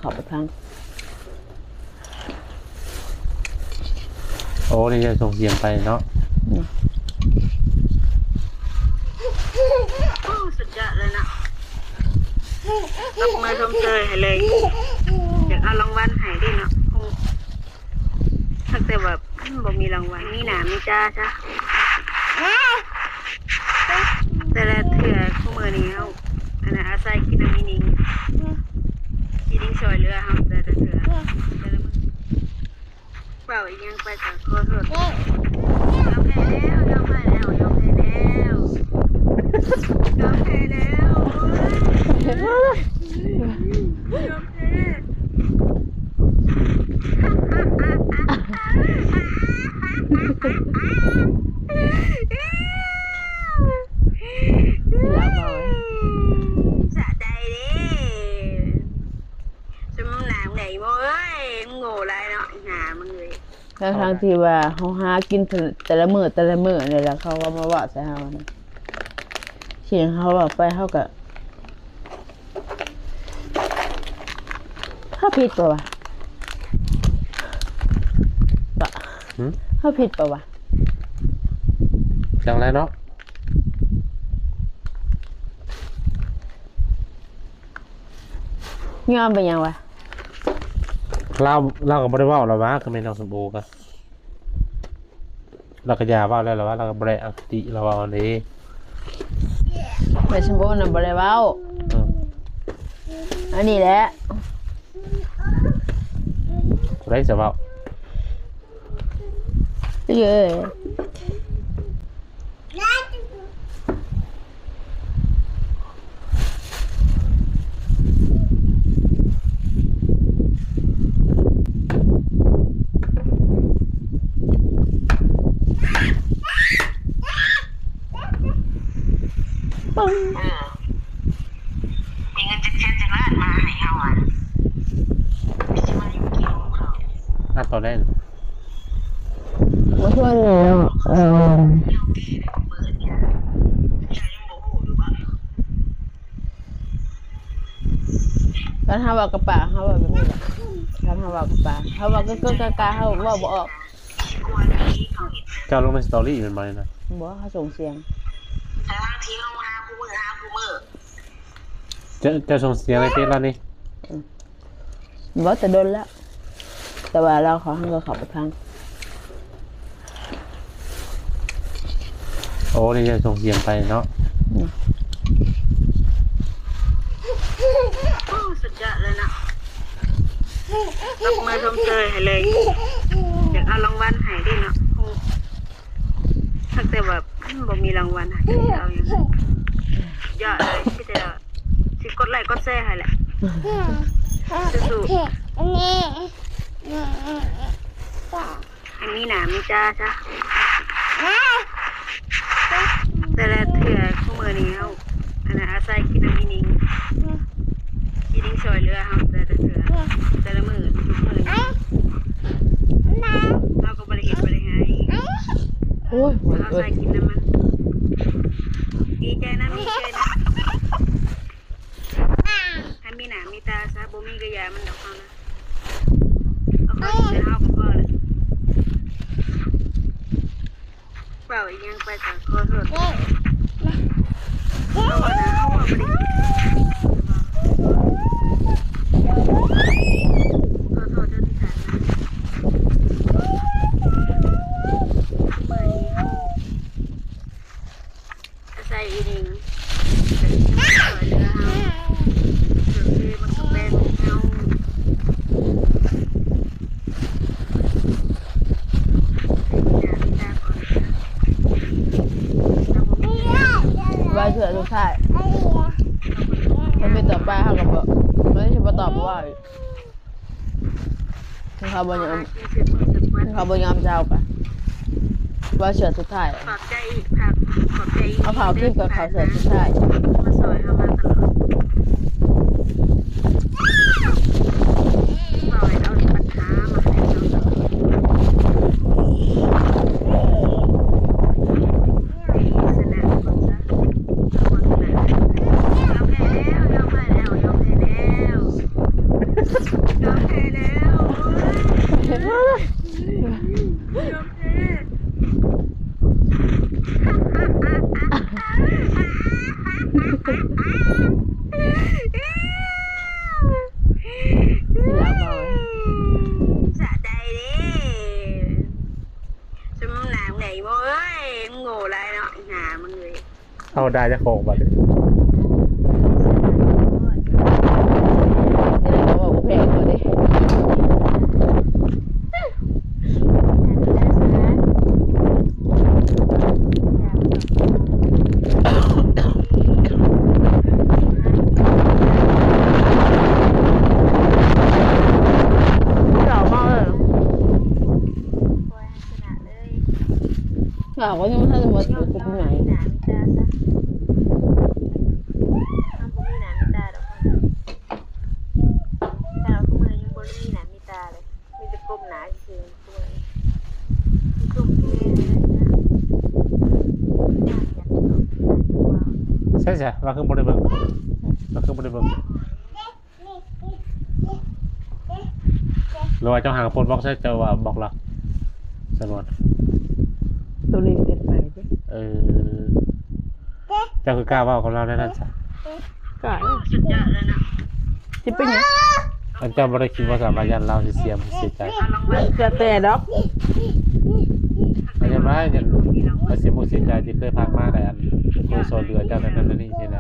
ขอบไปพังโอ้นี่จะส่งเสียงไปเนาะสุดยอดเลยนะรับมาชมเชยให้เลยอยากเอารางวัลให้ด้วยเนาะถ้าแต่แบบบ่มีรางวัลมีหนามีจ้าจ้ะแต่ละเถื่อคู่มือนี้เขาอันนั้นอาศัยกินน้ำมินิงซอยเรือเขาแต่ละเถื่อแต่ละมือเปล่าอีกยังไปจากขอโทษยอมแพ้แล้วยอมแพ้แล้วยอมแพ้แล้วยอมแพ้แล้วยอมแพ้สะใจดิสมหนามไหนบ่เอ้ยมึงโง่ไรเนาะหามึงเลยทางที่ว่าเขาหากินแต่ละมื้อนี่แหละเขาก็มาว่าใส่เฮานะเสียงเขาว่าไปเฮาก็เขาผิดป่ะวะเขาผิดป่ะวะจังไรเนาะยอมไปยังวะเราก็บ่ได้เว้าแล้ววะก็ไม่นองสมบูรณ์ก็เราก็อย่าเว้าแล้วล่ะว่าเราก็บ่ได้อคติเราเว้าอันนี้ไปสมบูรณ์น่ะบ่ได้เว้าอันนี้แหละบ่ได้จะเว้าเย้มีเงินจะเช็ดจะลาดมาให้เอาอ่ะไม่ใช่มาอยู่เกี่ยวของเขาตอนแรกมาช่วยเลยตอนเฮาว่ากระป๋าเฮาว่าแบบนี้แหละตอนเฮาว่ากระป๋าเฮาว่าก็กะเฮาว่าบ่ออกเจ้าลงในสตอรี่มันมาเลยนะบ่เฮาส่งเสียงแต่บางทีเขาหาคู่มือจะส่งเสียงในเฟซแล้วนี่บ่แต่โดนแล้วแต่ว่าเราขอให้เราเข้าไปพังโอ้นี่จะส่งเสียงไปเนาะสุดยอดเลยนะรับมาชมเชยให้เลยอยากเอารางวัลให้ด้วยเนาะถ้าแต่แบบบ่มีรางวัลให้เอาอย่างนั้นยอดเลยที่จะสิกดไลค์กดแชร์ให้แหละสู้ๆอันนี้หนามีจ้าจ้ะแต่ละเถื่อคู่มือนี้เขาอันนั้นอาศัยกินน้ำมินิงซอยเรือเขาแต่ละเถื่อแต่ละมือทุกมือเราก็บริเหตุบริหารโอ้ยเราใส่กินน้ำมันดีใจนะมีใจนะถ้ามีหนามีตาซะบ่มีกระยามันดอกเขานะเอาเขาจะเอาก็เลยเปล่าอีกยังไปจากขอโทษเอานะเอาบริขอโทษเจ้าที่ฐานนะเมื่อนี้เขาใส่อีนิงใส่ที่มันสวยเรือเขาสุดที่มันก็เป็นเขาว่าเสือทุกท่ายมันมีต่อไปเขาก็บอกไม่ใช่มาตอบว่าเขาบ่ยอมเจ้ากันว่าเสือทุกท่ายขอบใจอีกครับขอบใจอีกเอาข่าวคลิปกับข่าวเสือทุกท่ายมาสวยเขามาตลอดสวยเอาปัญหามาให้เราตลอดสนามคนซะคนสนามยอมแพ้แล้วยอมแพ้แล้วยอมแพ้แล้ว เข้าได้จะของบัดนี้ เดี๋ยวเขาบอกว่าเพลงเขาดิเก่ามากเลยเก่าก็ยังไม่ทันจะหมดอยู่ที่ไหนใช่จ้ะเราคือบ่ได้เบิ่งเราคือบ่ได้เบิ่งหรือว่าเจ้าหางโฟนบล็อกใช่เจ้าว่าบล็อกละสำรวจ ตัวนี้เปลี่ยนไปสิ เจ้าคือกล้าเว่าของเราได้นั่นจ้ะ ก็ สุดยอดแล้วนะ ที่เป็นยัง อันเจ้าบ่ได้คิดว่าสามารถยันเราสิเสียใจ ลองมา จะแต่ดอก อันยังไงยันมาเสียมุกเสียใจที่เคยพากมาแต่อันโคโซเรือเจ้านั่นนี่ใช่ไหม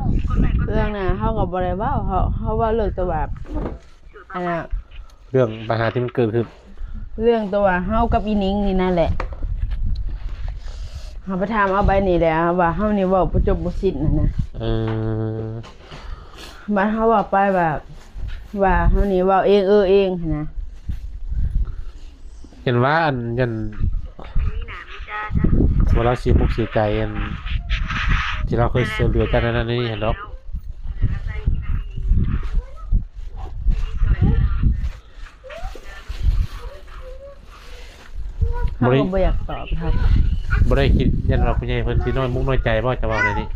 เรื่องน่ะเขากับบริวารเขาว่าเรื่องตัวแบบอันน่ะ เรื่องปัญหาที่มันเกิดขึ้น เรื่องตัวเฮากับอีนิงนี่นั่นแหละเขาไปถามเอาใบนี่แหละว่าเฮานี่เว่าประจบบ่สิ้นนะ บ้านเขาบอกไปแบบว่าเฮานี่เว่าเองเองนะ เห็นว่าอันยัน มีหนามีจ้าจ้ะ ว่าเราเสียมุกเสียใจอันที่เราเคยเสียเรือเจ้านั่นนี่เห็นหรอก เขาก็บ่อยากตอบครับ บ่ได้คิดยันเราผู้ใหญ่เพิ่นสิน้อยมุกน้อยใจบ่จะเว้าในนี้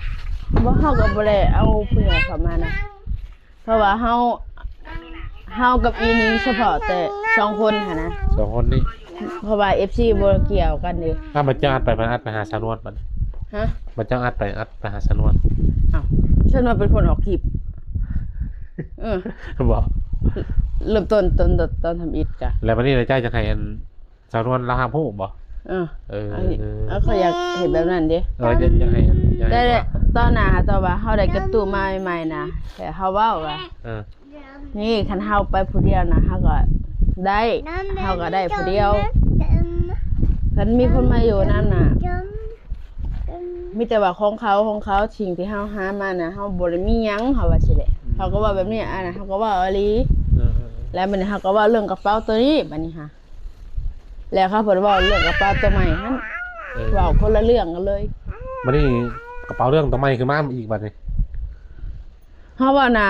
ว่าเฮาก็บ่ได้เอาผู้ใหญ่เข้ามานะเพราะว่าเฮากับอีนิงเฉพาะแต่2คนหั่นนะ สองคนนี้ เพราะว่า FC บ่เกี่ยวกันเด้ ถ้ามันจะอัดไปมันอัดไปหาสานวนบัด ฮะ มันจะอัดไปหาสานวน อ้าวฉันว่าเป็นคนออกคลิปบอก เริ่มต้นทำอิฐกะ แล้ววันนี้นายจ้าจะให้อันสานวนราคาผู้บ่เขาอยากเห็นแบบนั้นดิ จะให้อัน ได้ตอนน่ะตอนว่าเฮาได้กระตู้มาใหม่ๆนะแต่เฮาเว้าว่านี่คันเฮาไปผู้เดียวนะเฮาก็ได้เฮาก็ได้ผู้เดียวคันมีคนมาอยู่นั่นน่ะมีแต่ว่าของเขาสิ่งที่เฮาหามาน่ะเฮาบ่ได้มีหยังเฮาว่าสิแหละเฮาก็ว่าแบบนี้อันน่ะเฮาก็ว่าอีหลีแล้วบัดนี้เฮาก็ว่าเรื่องกระเป๋าตัวนี้บัดนี้ค่ะแล้วเขาเพิ่นเว้าเรื่องกระเป๋าตัวใหม่หั่นเว้าคนละเรื่องกันเลย วันนี้กระเป๋าเรื่องต่อไปคือมาอีกบัดนี้ เฮาว่าน่ะ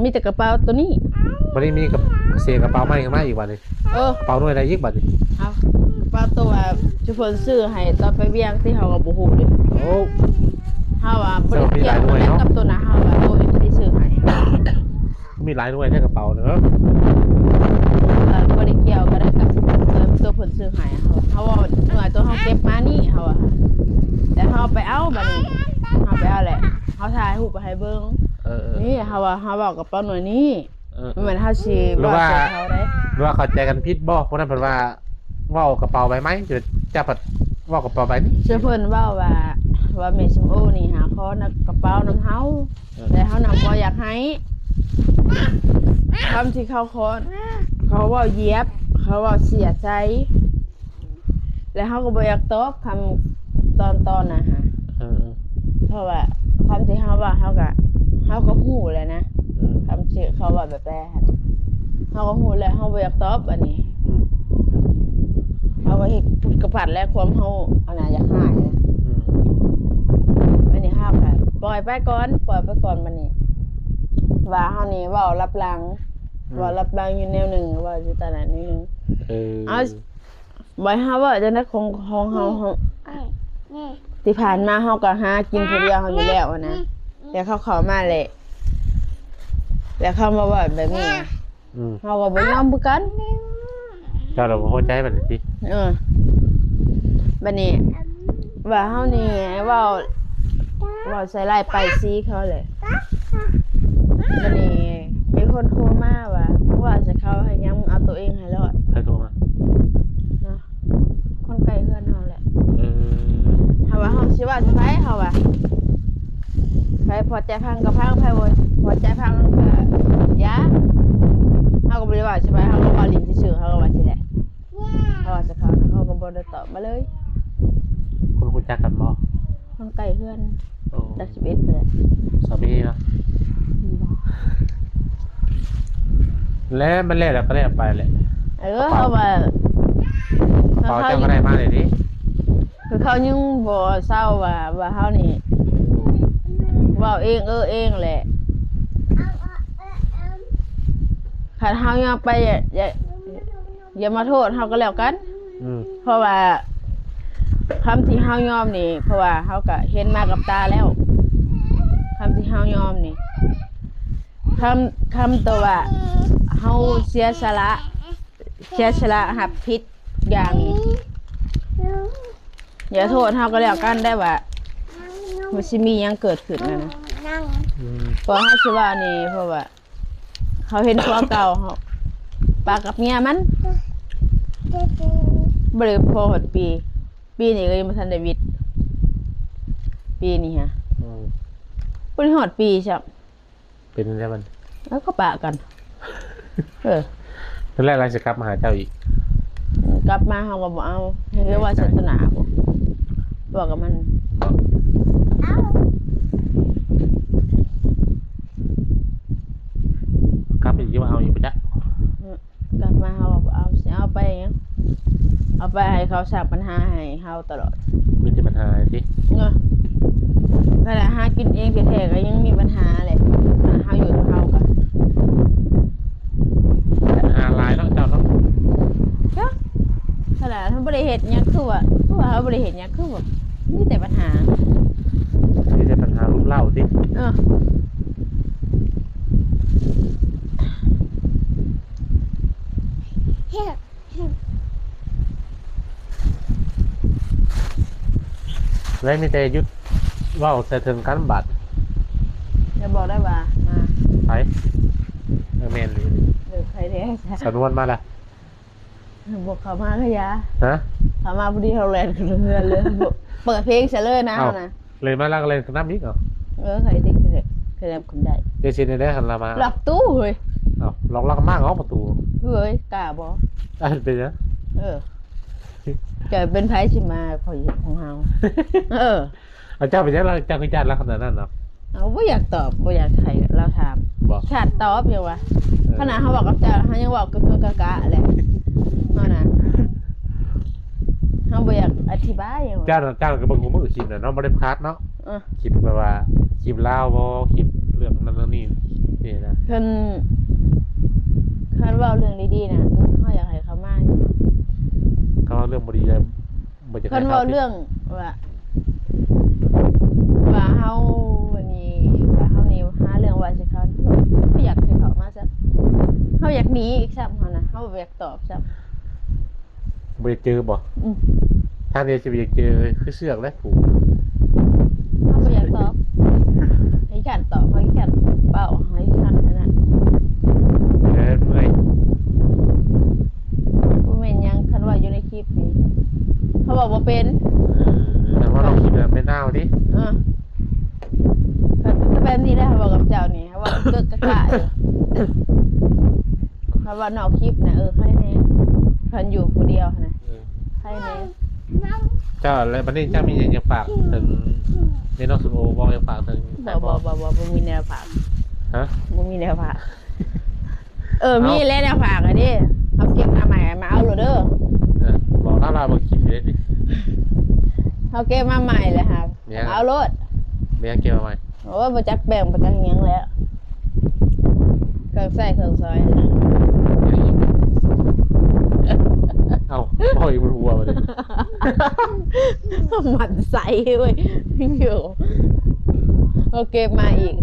มีแต่กระเป๋าตัวนี้ วันนี้มีกับเสียกระเป๋าใหม่ขึ้นมาอีกบัดนี้กระเป๋าด้วยอะไรอีกบัดนี้ เอากระเป๋าตัวว่าจุเพิ่นซื้อให้ตอนไปเวียงที่เฮาก็บ่ฮู้เด้ โอ้ เฮาว่าบ่ได้เกี่ยวกับตัวน่ะเฮาว่าตัวที่ซื้อให้ มีหลายด้วยแค่กระเป๋าเนอะ บ่ได้เกี่ยวก็ได้กับตัวเพิ่นซื้อให้เฮาว่าหน่วยตัวเฮาเก็บมานี่เฮาว่าแต่เฮาไปเอาบัดนี้เฮาไปเอาแหละเฮาถ่ายรูปไปให้เบิ่งนี่เฮาว่ากับเป๋าหน่วยนี้เหมือนเฮาสิว่าเขาได้ หรือว่าเข้าใจกันผิดบ่เพราะนั้นเพิ่นว่าเว้ากระเป๋าใบไม้จะผัดเว้ากระเป๋าใบนี้ ชื่อเพิ่นว่าแม่ชมโอนี่หาขอนกระเป๋านำเฮาแต่เฮานำบ่อยากให้คำที่เขาขอเขาว่าเย็บเขาว่าเสียใจแล้วเฮาก็บ่อยากตอบคำตอนน่ะฮะเพราะว่าคำที่เฮาว่าเฮาก็ฮู้แหละนะคำที่เขาว่าแบบแปลหั่นเฮาก็ฮู้แล้วเฮาบ่อยากตอบอันนี้เฮาก็เฮ็ดกระปัดและความเฮาอันน่ะอยากหายนะอันนี้เฮาก็ปล่อยไปก่อนบัดนี้ว่าเฮานี่เว้ารับหลังอยู่แนวหนึงเว้าอยู่ตอนนั้นนิดนึงเอาบ่ให้เฮาว่าจังได๋ของเฮาที่ผ่านมาเฮาก็หากินผู้เดียวเฮาอยู่แล้วนะแต่เขาเข้ามาแหละแล้วเขามาว่าแบบนี้เฮาก็บ่ยอมคือกัน เจ้าเราบ่เข้าใจบัดนี้ติ บัดนี้ว่าเฮานี่เว้าใส่ร้ายป้ายสีเขาเลยบัดนี้มีคนโทรมาว่าจะเขาให้ยังเอาตัวเองให้รอด ใครโทรมา เนาะคนไกลเฮือนเฮาแหละเฮาว่าเฮาสิว่าจะไปเฮาว่า พอใจพังกับพังไผบ่พอใจพังก็ยาเฮาก็บ่ได้ว่าใช่ไหมเฮาก็ว่าลิ้นซื่อๆเฮาก็ว่าสิแหละเฮาว่าจะเขานะเขาก็บ่ได้ตอบมาเลย คุณรู้จักกันบ่ คนไกลเฮือน โอ้ ดัก11นั่นแหละ สามีเนาะ บ่ แล้วมันแล้วก็ได้ไปแหละ เฮาว่า พอเจ้าก็ได้มาเลยดิ คือเขายังบ่เศร้าว่าเฮานี่เว้าเองเองแหละคันเฮายอมไปอย่ามาโทษเฮาก็แล้วกัน เพราะว่าคำที่เฮายอมนี่เพราะว่าเฮาก็เห็นมากับตาแล้วคำที่เฮายอมนี่คำตัวว่าเฮาเสียสละรับผิดอย่างนี้อย่าโทษเฮาก็แล้วกันได้ว่ามันสิมีหยังเกิดขึ้นนะเพราะเฮาสิว่านี่เพราะว่าเขาเห็นผัวเก่าเฮาปากกับเมียมันบ่ได้พอหดปีนี้ก็ยังบ่ทันได้วิทย์ปีนี้ฮะบ่ได้ฮอดปีซับเป็นจังได๋มัน แล้วก็ปะกันตอนแรกเราจะกลับมาหาเจ้าอีก กลับมาเฮาก็บ่เอาให้เรียกว่าศาสนาบ่บอกกับมันเอา กลับอีกว่าเอาอีกปะจ๊ะ กลับมาเฮาก็เอาสิเอาไปหยังเอาไปให้เขาสร้างปัญหาให้เฮาตลอดมีแต่ปัญหาสิเนาะขณะหากินเองแท้ๆก็ยังมีปัญหาแหละเฮาอยู่กับเฮาก็หาหลายเนาะเจ้าเนาะจ้ะขนาดเฮาบ่ได้เฮ็ดหยังคือว่าเฮาบ่ได้เฮ็ดหยังคือว่ามีแต่ปัญหารูปเล่าสิแล้วมีแต่ยุดว่าใส่ถึงกันบัตรจะบอกได้ว่ามาไปเมนเลยใครแท้สนวนมาละบอกเขามาขยะฮะเขามาพอดีเขาแลนด์เรือเลยเปิดเพลงเสร็จเลยนะนะเลยมาลักเลยน้ำมิกเหรอใครติ๊กเลยใครทำคนได้เดี๋ยวชินได้หันละมาล็อกตู้เฮ้ยล็อกมากเหรอประตูเฮ้ยกล้าบอกเป็นยังจะเป็นไพ่ชิมาคอยของเฮาเจ้าเป็นยังเราจะคุยจัดแล้วขนาดนั้นเนาะไม่อยากตอบไม่อยากใครเราถามขาดตอบอยู่วะขนาดเขาบอกกับเจ้าเขายังบอกกะแหละเขานะเขาไม่อยากอธิบายอย่างเจ้าก็บอกผมมือคลิปเนาะไม่ได้พาร์ทเนาะคลิปแบบว่าคลิปเล่าบอคลิปเรื่องนั้นนี่นี่นะคันว่าเรื่องดีๆนะเขาอยากให้เขามาเขาเรื่องบดีเลยคันว่าเรื่องว่าเขาวันนี้ว่าเขานี่หาเรื่องว่าสิเขาไม่อยากให้เขามาซะเขาอยากหนีอีกซ้ำเขานะเขาอยากตอบซ้ำไม่เจอบ่ท่านเดียวจะไปเจอคือเสือกและผูกเขาไม่อยากตอบให้ขันตอบให้ขันเปล่าให้ขันนั่นเมื่อยผู้เมนยังคันว่าอยู่ในคลิปนี้เขาบอกว่าเป็นแต่ว่าเราคิดแบบไม่น่าดิถ้าแบบนี้ได้เขาบอกกับเจ้านี่เขาบอกเกิดกระกะเลยเขาว่านอกคลิปนะให้แน่คันอยู่คนเดียวนะให้แน่เจ้าอะไรบันนี้เจ้ามีอย่างจะฝากถึงในนอกสุโอบอกจะฝากถึงบ่มีแนวฝากฮะบ่มีแนวฝากมีแล้วแนวฝากอ่ะดิเขาเก็บมาใหม่มาเอาโหลดเด้อบอกน่ารักบอกคิดเลยดิเขาเก็บมาใหม่เลยครับเอาโหลดไม่ยังเก็บมาใหม่โอ้ประจักแบ่งประจักเงี้ยงแล้วเครื่องใส่เครื่องซอยเอาพ่อยมันหัวมาเลยหมันใส่เว้ยอยู่โอเคมาอีก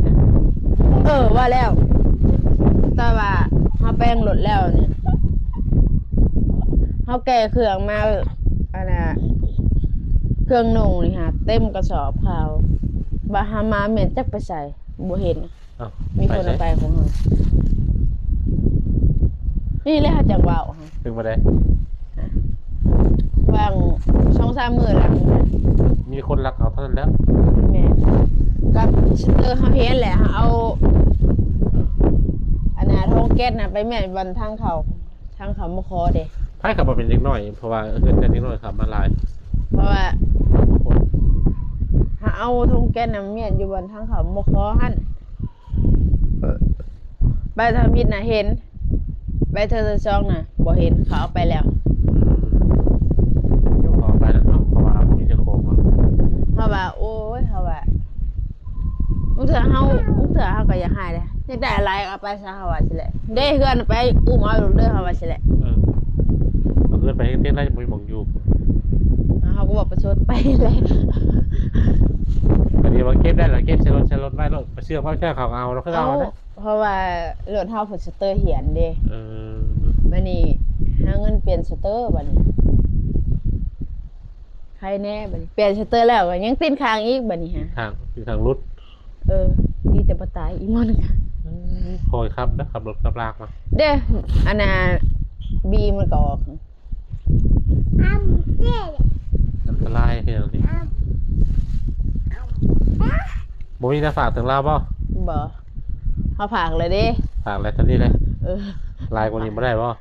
ว่าแล้วแต่ว่าเขาแป้งหลดแล้วเนี่ยเขาแก่เครื่องมาเครื่องนุ่งนี่ฮะเต็มกระสอบเขาบาฮามาเหม็นจักไปใส่บัวเห็นมีคนเอาไปของเขานี่เลยค่ะจากว่าวถึงมาได้วาง2-3 มื้อหลังม มีคนรักเอาเท่านั้นแล้ว แม่กับสเตอร์เฮาเห็นแหละเอาอันน่ะทงแก๊สน่ะไปแม่นวันทางเขามาขอเด้ ไพ่ขับมาเป็นเล็กน้อยเพราะว่าเกิดเล็กน้อยขับมาหลาย เพราะว่าหาเอาทงแก๊สน่ะแม่นอยู่บนทางเขามาขอหั่นใบทามิดน่ะเห็นใบเธอซองน่ะบ่เห็นเขาเอาไปแล้ว ยกขอไปแล้วเนาะเพราะว่ามีจะโค้งมา เขาว่าโอ้ยเขาว่ามึงเถอะเฮาก็อยากหายเลยอยากได้อะไรเอาไปซะเขาว่าสิแหละเด้เฮือนไปอุ้มเอาลูกเด้อเขาว่าสิแหละ เอาเกินไปเต้นได้ไม่มองอยู่ เขาก็บอกประชดไปเลย อันนี้ว่าเก็บได้หรอเก็บใช้รถไว้รถเชื่อว่าแค่เขาเอาแล้วก็เอานะ เพราะว่ารถเฮาผลสเตอร์เหียนเด้ เออ บัดนี้หาเงินเปลี่ยนสเตอร์บัดนี้ใครแน่บัดนี้เปลี่ยนสเตอร์แล้วก็ยังติดค้างอีกบัดนี้ฮะ ทางรุด ดีแต่บ่ตายอีกมื้อนึง คอยครับนะขับรถกับลากมา เด้ออันน่ะบีมันก็ออก อันตรายแค่นี้บ่มีจะฝากถึงเราป่ะ บ่เฮาฝากเลยเด้ ฝากอะไรทันทีเลย เออ ลายกว่านี้ไม่ได้ป่ะ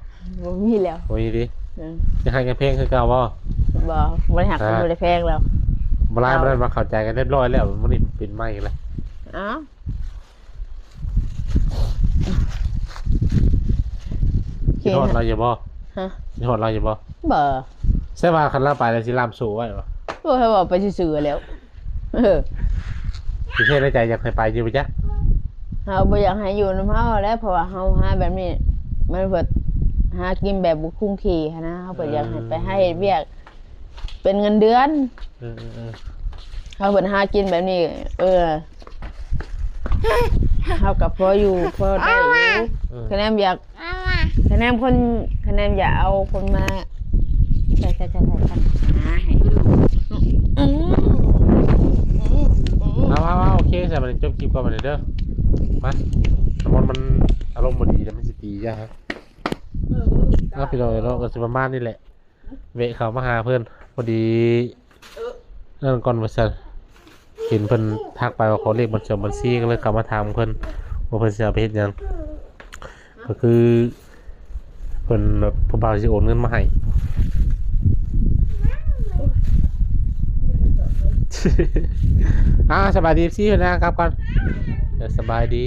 บ่มีแล้ว โอ้ยดิ เออ จะให้กันเพลงคือเก่าป่ะ บ่ได้หักกันบ่ได้แพงแล้ว มาไล่มาได้มาเข้าใจกันเรียบร้อยแล้วมันนี่เป็นไม้เลย อ้าว ที่หอดเราอย่าบ่ ฮะ ที่หอดเราอย่าบ่ บ่ ใช่ว่าคันเราไปแล้วสิลามสู่ไว้ป่ะ บ่ให้บอกไปซื่อๆแล้ว พี่เทศในใจอยากให้ไปอยู่ปะจ๊ะ เฮาบ่อยากให้อยู่นำเฮาแล้วเพราะว่าเฮาหาแบบนี้มันเพิ่นหากินแบบบ่คุ้มขี่หั้นนะเฮาเพิ่นอยากให้ไปให้เฮ็ดเวียกเป็นเงินเดือน เออ เฮาเพิ่นหากินแบบนี้เฮาก็พออยู่พอได้อยู่คะแนนอยากคะแนนอยากเอาคนมาใส่ๆๆกันหาให้เอาโอเคใส่มันจบคลิปก่อนมาเด้อมาน้ำมันอารมณ์บ่ดีแล้วมันสิตียากแล้วพี่เราก็สิประมาณนี่แหละเวะเขามาหาเพื่อนพอดีเรื่องก่อนว่าซั่นเห็นเพิ่นทักไปว่าขอเลขบัญชีก็เลยเข้ามาถามเพิ่นว่าเพิ่นสิเอาไปเฮ็ดหยังก็คือเพิ่นแบบผู้บ่าวสิโอนเงินมาให้สบายดีพี่นะครับก่อนสบายดี